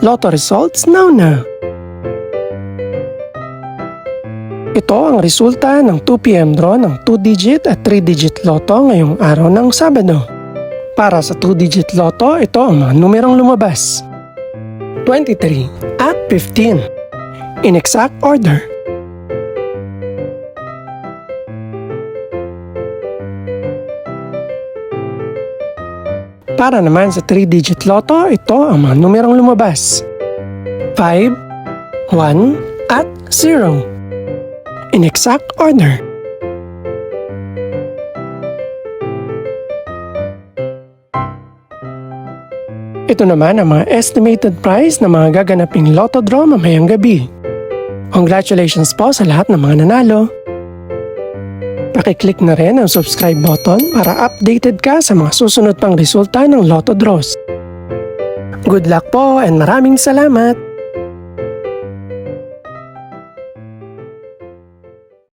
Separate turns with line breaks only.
Lotto results now. Ito ang resulta ng 2 PM draw ng 2-digit at 3-digit lotto ngayong araw ng Sabado. Para sa 2-digit lotto, ito ang mga numerong lumabas. 23 at 15. In exact order. Para naman sa 3-digit lotto, ito ang mga numerong lumabas. 5, 1, at 0. In exact order. Ito naman ang mga estimated price ng mga gaganaping lotto draw mamayang gabi. Congratulations po sa lahat ng mga nanalo. Pakiclick na rin ang subscribe button para updated ka sa mga susunod pang resulta ng lotto draws. Good luck po and maraming salamat!